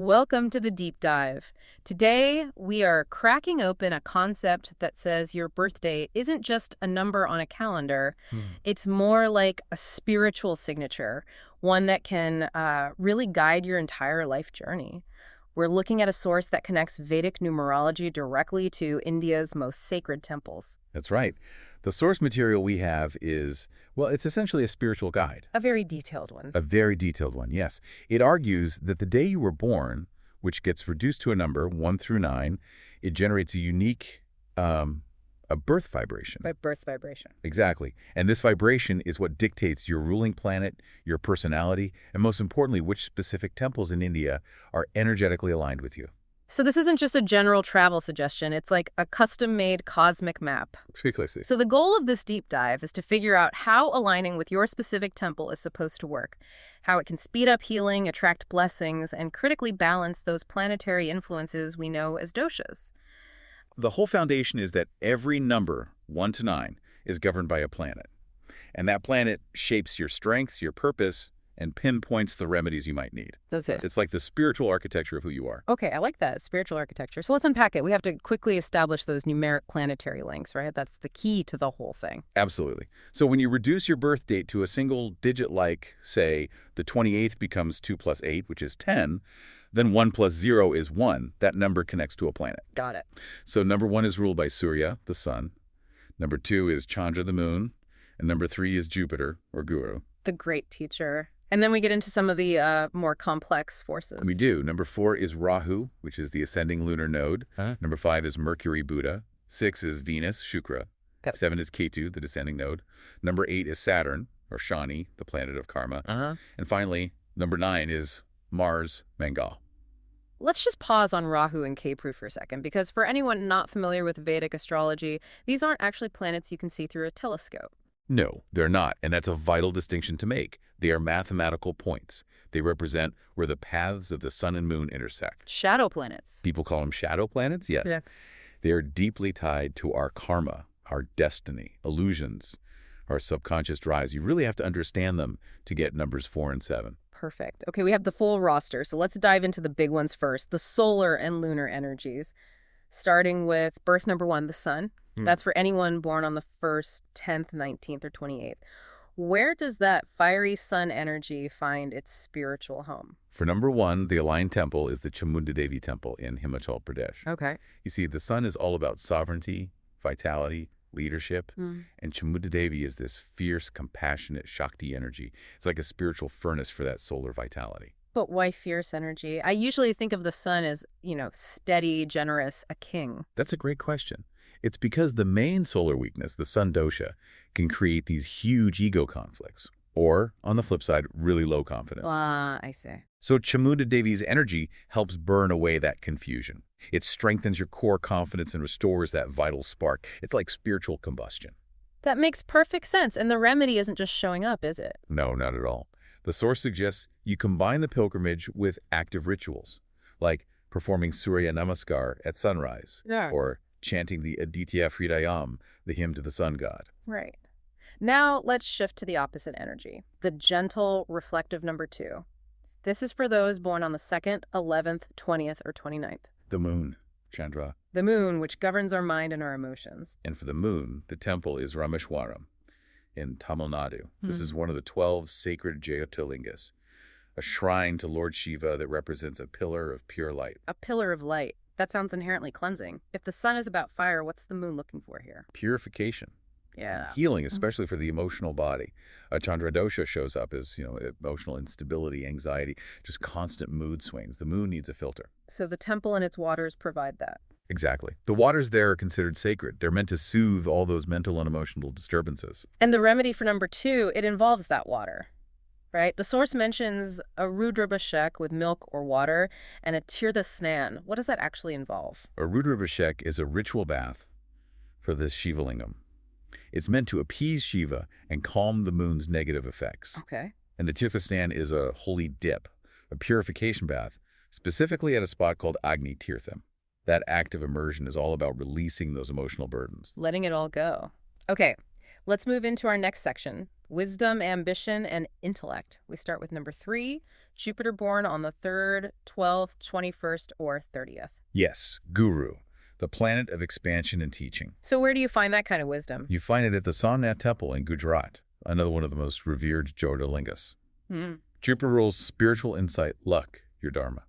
Welcome to the deep dive. Today, we are cracking open a concept that says your birthday isn't just a number on a calendar. It's more like a spiritual signature, one that can really guide your entire life journey. We're looking at a source that connects Vedic numerology directly to India's most sacred temples. That's right. The source material we have is, well, it's essentially a spiritual guide. A very detailed one. A very detailed one, yes. It argues that the day you were born, which gets reduced to a number, 1 through 9, it generates a unique a birth vibration. By birth vibration. Exactly. And this vibration is what dictates your ruling planet, your personality, and most importantly, which specific temples in India are energetically aligned with you. So this isn't just a general travel suggestion, it's like a custom-made cosmic map. Precisely. So the goal of this deep dive is to figure out how aligning with your specific temple is supposed to work, how it can speed up healing, attract blessings, and critically balance those planetary influences we know as doshas. The whole foundation is that every number, 1 to 9, is governed by a planet. And that planet shapes your strengths, your purpose, and pinpoints the remedies you might need. That's it. It's like the spiritual architecture of who you are. Okay, I like that, spiritual architecture. So let's unpack it. We have to quickly establish those numeric planetary links, right? That's the key to the whole thing. Absolutely. So when you reduce your birth date to a single digit like, say, the 28th becomes 2 plus 8, which is 10, then 1 plus 0 is 1. That number connects to a planet. Got it. So number 1 is ruled by Surya, the sun. Number 2 is Chandra, the moon. And number 3 is Jupiter, or Guru. The great teacher. And then we get into some of the more complex forces. We do. Number 4 is Rahu, which is the ascending lunar node. Number 5 is Mercury, Buddha. 6 is Venus, Shukra. Yep. 7 is Ketu, the descending node. Number 8 is Saturn, or Shani, the planet of karma. And finally, number 9 is Mars, Mangal. Let's just pause on Rahu and Ketu for a second, because for anyone not familiar with Vedic astrology, these aren't actually planets you can see through a telescope. No, they're not, and that's a vital distinction to make. They are mathematical points. They represent where the paths of the sun and moon intersect. Shadow planets. People call them shadow planets? Yes. They are deeply tied to our karma, our destiny, illusions, our subconscious drives. You really have to understand them to get numbers 4 and 7. Perfect. Okay, we have the full roster, so let's dive into the big ones first, the solar and lunar energies. Starting with birth number 1, the sun. That's for anyone born on the 1st, 10th, 19th, or 28th. Where does that fiery sun energy find its spiritual home? For number 1, the aligned temple is the Chamunda Devi temple in Himachal Pradesh. Okay. You see, the sun is all about sovereignty, vitality, leadership, and Chamunda Devi is this fierce, compassionate Shakti energy. It's like a spiritual furnace for that solar vitality. But why fierce energy? I usually think of the sun as, steady, generous, a king. That's a great question. It's because the main solar weakness, the sun dosha, can create these huge ego conflicts. Or, on the flip side, really low confidence. I see. So Chamunda Devi's energy helps burn away that confusion. It strengthens your core confidence and restores that vital spark. It's like spiritual combustion. That makes perfect sense. And the remedy isn't just showing up, is it? No, not at all. The source suggests you combine the pilgrimage with active rituals, like performing Surya Namaskar at sunrise, or chanting the Aditya Hridayam, the hymn to the sun god. Right. Now let's shift to the opposite energy, the gentle, reflective number 2. This is for those born on the 2nd, 11th, 20th, or 29th. The moon, Chandra. The moon, which governs our mind and our emotions. And for the moon, the temple is Rameshwaram in Tamil Nadu. This is one of the 12 sacred Jyotirlingas, a shrine to Lord Shiva that represents a pillar of pure light. A pillar of light. That sounds inherently cleansing. If the sun is about fire, what's the moon looking for here? Purification. Yeah. Healing, especially for the emotional body. Chandra dosha shows up as, emotional instability, anxiety, just constant mood swings. The moon needs a filter. So the temple and its waters provide that. Exactly. The waters there are considered sacred. They're meant to soothe all those mental and emotional disturbances. And the remedy for number 2, it involves that water, right? The source mentions a Rudrabhishek with milk or water and a Tirtha Snan. What does that actually involve? A Rudrabhishek is a ritual bath for the Shivalingam. It's meant to appease Shiva and calm the moon's negative effects. Okay. And the Tirtha Snan is a holy dip, a purification bath, specifically at a spot called Agni Tirtham. That act of immersion is all about releasing those emotional burdens. Letting it all go. Okay, let's move into our next section, wisdom, ambition, and intellect. We start with number 3, Jupiter born on the 3rd, 12th, 21st, or 30th. Yes, Guru, the planet of expansion and teaching. So where do you find that kind of wisdom? You find it at the Somnath Temple in Gujarat, another one of the most revered Jyotirlingas. Jupiter rules spiritual insight, luck, your dharma.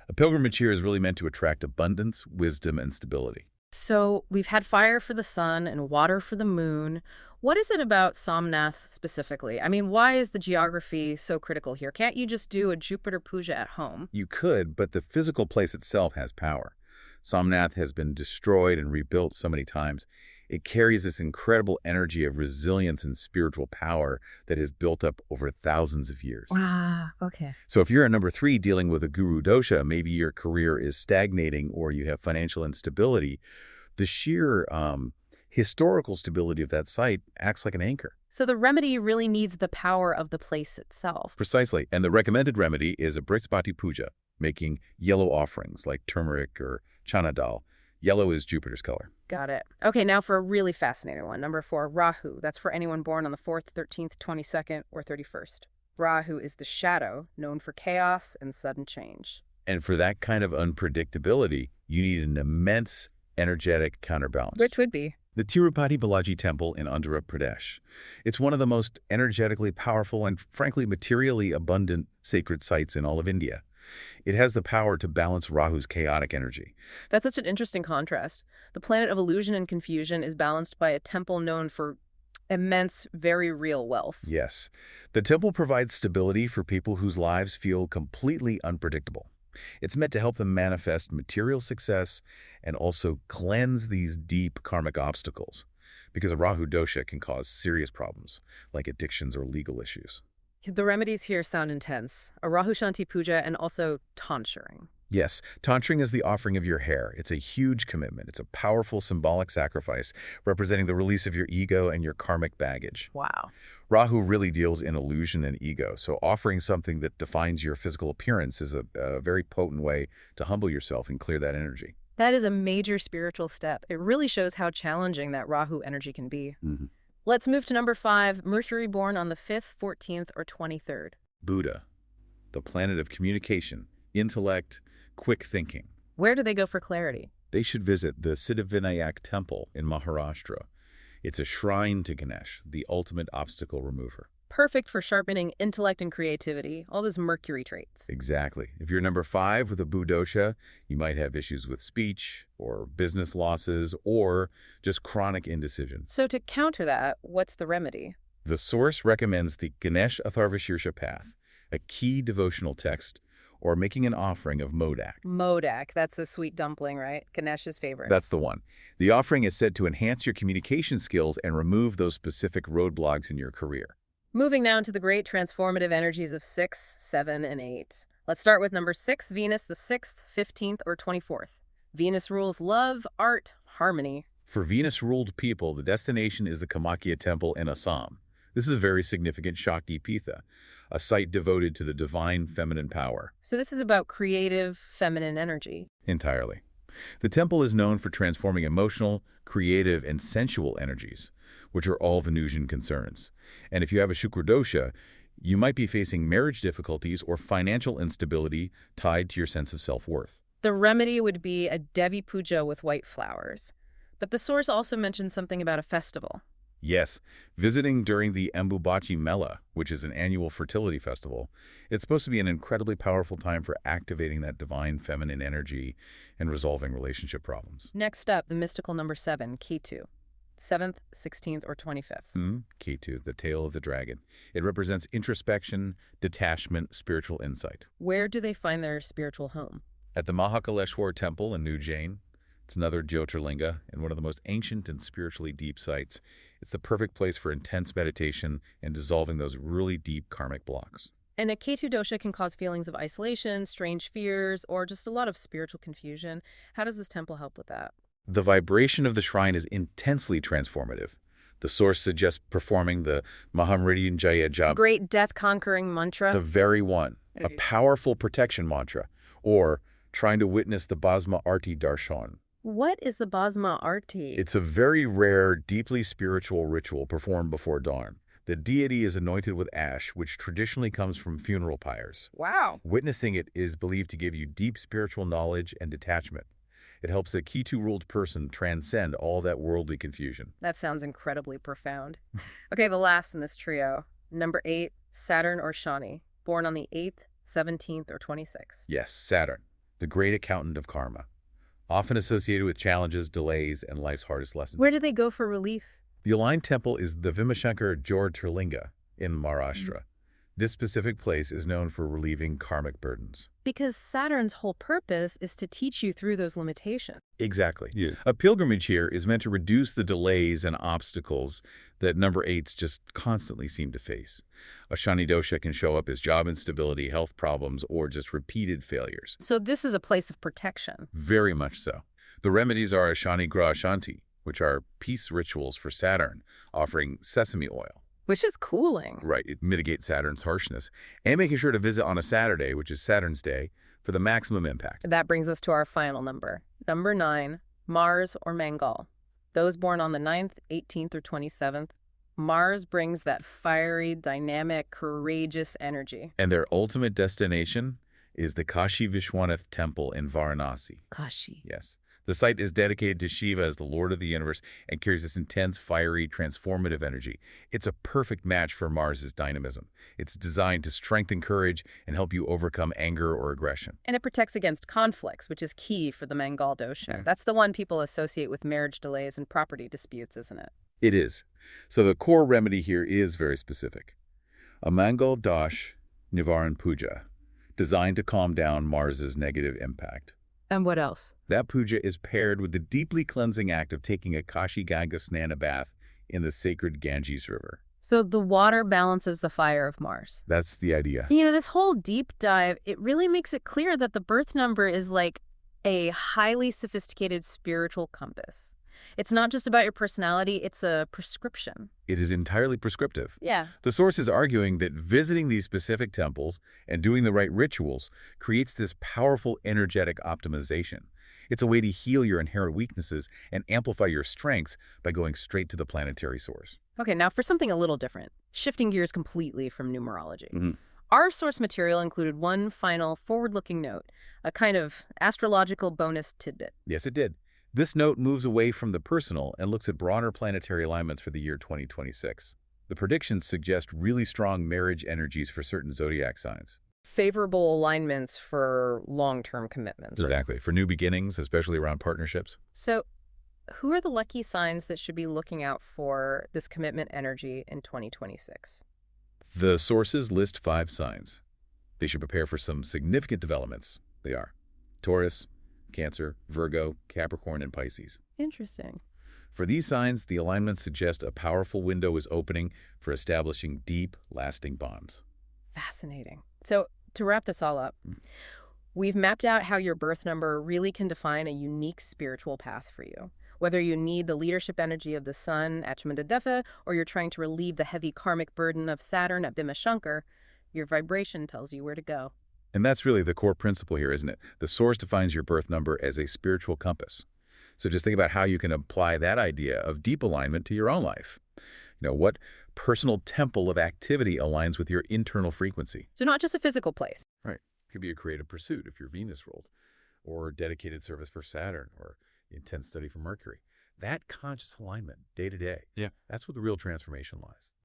A pilgrimage here is really meant to attract abundance, wisdom, and stability. So we've had fire for the sun and water for the moon. What is it about Somnath specifically? I mean, why is the geography so critical here? Can't you just do a Jupiter puja at home? You could, but the physical place itself has power. Somnath has been destroyed and rebuilt so many times. It carries this incredible energy of resilience and spiritual power that has built up over thousands of years. Ah, okay. So if you're at number 3 dealing with a guru dosha, maybe your career is stagnating or you have financial instability, the sheer historical stability of that site acts like an anchor. So the remedy really needs the power of the place itself. Precisely. And the recommended remedy is a Brihaspati puja, making yellow offerings like turmeric or chana dal. Yellow is Jupiter's color. Got it. Okay, now for a really fascinating one. Number 4, Rahu. That's for anyone born on the 4th, 13th, 22nd, or 31st. Rahu is the shadow, known for chaos and sudden change. And for that kind of unpredictability, you need an immense energetic counterbalance. Which would be? The Tirupati Balaji Temple in Andhra Pradesh. It's one of the most energetically powerful and, frankly, materially abundant sacred sites in all of India. It has the power to balance Rahu's chaotic energy. That's such an interesting contrast. The planet of illusion and confusion is balanced by a temple known for immense, very real wealth. Yes. The temple provides stability for people whose lives feel completely unpredictable. It's meant to help them manifest material success and also cleanse these deep karmic obstacles, because a Rahu dosha can cause serious problems like addictions or legal issues. The remedies here sound intense. A Rahu Shanti Puja and also tonsuring. Yes, tonsuring is the offering of your hair. It's a huge commitment. It's a powerful symbolic sacrifice representing the release of your ego and your karmic baggage. Wow. Rahu really deals in illusion and ego, so offering something that defines your physical appearance is a very potent way to humble yourself and clear that energy. That is a major spiritual step. It really shows how challenging that Rahu energy can be. Let's move to number 5, Mercury born on the 5th, 14th, or 23rd. Buddha, the planet of communication, intellect, quick thinking. Where do they go for clarity? They should visit the Siddhivinayak Temple in Maharashtra. It's a shrine to Ganesh, the ultimate obstacle remover. Perfect for sharpening intellect and creativity, all those Mercury traits. Exactly. If you're number 5 with a Budosha, you might have issues with speech or business losses or just chronic indecision. So to counter that, what's the remedy? The source recommends the Ganesh Atharvashirsha Path, a key devotional text, or making an offering of Modak. Modak, that's a sweet dumpling, right? Ganesh's favorite. That's the one. The offering is said to enhance your communication skills and remove those specific roadblocks in your career. Moving now to the great transformative energies of 6, 7, and 8. Let's start with number 6, Venus, the 6th, 15th, or 24th. Venus rules love, art, harmony. For Venus-ruled people, the destination is the Kamakya Temple in Assam. This is a very significant Shakti Pitha, a site devoted to the divine feminine power. So this is about creative, feminine energy. Entirely. The temple is known for transforming emotional, creative, and sensual energies, which are all Venusian concerns. And if you have a Shukra dosha, you might be facing marriage difficulties or financial instability tied to your sense of self-worth. The remedy would be a Devi Puja with white flowers. But the source also mentions something about a festival. Yes, visiting during the Ambubachi Mela, which is an annual fertility festival, it's supposed to be an incredibly powerful time for activating that divine feminine energy and resolving relationship problems. Next up, the mystical number 7, Ketu. 7th, 16th, or 25th. Ketu, the tail of the dragon. It represents introspection, detachment, spiritual insight. Where do they find their spiritual home? At the Mahakaleshwar Temple in Ujjain. It's another Jyotirlinga and one of the most ancient and spiritually deep sites. It's the perfect place for intense meditation and dissolving those really deep karmic blocks. And a Ketu dosha can cause feelings of isolation, strange fears, or just a lot of spiritual confusion. How does this temple help with that? The vibration of the shrine is intensely transformative. The source suggests performing the Mahamrityunjaya japa. Great death-conquering mantra. The very one. A powerful protection mantra. Or trying to witness the Bhasma Arti Darshan. What is the Bhasma Arti? It's a very rare, deeply spiritual ritual performed before dawn. The deity is anointed with ash, which traditionally comes from funeral pyres. Wow. Witnessing it is believed to give you deep spiritual knowledge and detachment. It helps a Ketu-ruled person transcend all that worldly confusion. That sounds incredibly profound. Okay, the last in this trio. Number 8, Saturn or Shani, born on the 8th, 17th, or 26th. Yes, Saturn, the great accountant of karma, often associated with challenges, delays, and life's hardest lessons. Where do they go for relief? The aligned temple is the Vimashankar Jyotirlinga in Maharashtra. This specific place is known for relieving karmic burdens. Because Saturn's whole purpose is to teach you through those limitations. Exactly. Yeah. A pilgrimage here is meant to reduce the delays and obstacles that number 8s just constantly seem to face. A Shani dosha can show up as job instability, health problems, or just repeated failures. So this is a place of protection. Very much so. The remedies are Shani Graha Shanti, which are peace rituals for Saturn, offering sesame oil. Which is cooling. Right, it mitigates Saturn's harshness. And making sure to visit on a Saturday, which is Saturn's day, for the maximum impact. That brings us to our final number. Number 9, Mars or Mangal. Those born on the 9th, 18th, or 27th. Mars brings that fiery, dynamic, courageous energy. And their ultimate destination is the Kashi Vishwanath Temple in Varanasi. Kashi. Yes. The site is dedicated to Shiva as the Lord of the universe and carries this intense, fiery, transformative energy. It's a perfect match for Mars's dynamism. It's designed to strengthen courage and help you overcome anger or aggression. And it protects against conflicts, which is key for the Mangal dosha. Yeah. That's the one people associate with marriage delays and property disputes, isn't it? It is. So the core remedy here is very specific. A Mangal Dosh Nivaran Puja, designed to calm down Mars's negative impact. And what else? That puja is paired with the deeply cleansing act of taking a Kashi Ganga Snana bath in the sacred Ganges River. So the water balances the fire of Mars. That's the idea. You know, this whole deep dive, it really makes it clear that the birth number is like a highly sophisticated spiritual compass. It's not just about your personality, it's a prescription. It is entirely prescriptive. Yeah. The source is arguing that visiting these specific temples and doing the right rituals creates this powerful energetic optimization. It's a way to heal your inherent weaknesses and amplify your strengths by going straight to the planetary source. Okay, now for something a little different, shifting gears completely from numerology. Mm-hmm. Our source material included one final forward-looking note, a kind of astrological bonus tidbit. Yes, it did. This note moves away from the personal and looks at broader planetary alignments for the year 2026. The predictions suggest really strong marriage energies for certain zodiac signs. Favorable alignments for long-term commitments. Exactly. For new beginnings, especially around partnerships. So, who are the lucky signs that should be looking out for this commitment energy in 2026? The sources list 5 signs. They should prepare for some significant developments. They are Taurus, Cancer, Virgo, Capricorn, and Pisces. Interesting. For these signs, the alignments suggest a powerful window is opening for establishing deep, lasting bonds. Fascinating. So, to wrap this all up, we've mapped out how your birth number really can define a unique spiritual path for you. Whether you need the leadership energy of the sun at Achimandadeva, or you're trying to relieve the heavy karmic burden of Saturn at Bhimashankar, your vibration tells you where to go. And that's really the core principle here, isn't it? The source defines your birth number as a spiritual compass. So just think about how you can apply that idea of deep alignment to your own life. You know, what personal temple of activity aligns with your internal frequency? So not just a physical place. Right. It could be a creative pursuit if you're Venus ruled, or dedicated service for Saturn, or intense study for Mercury. That conscious alignment, day to day, that's where the real transformation lies.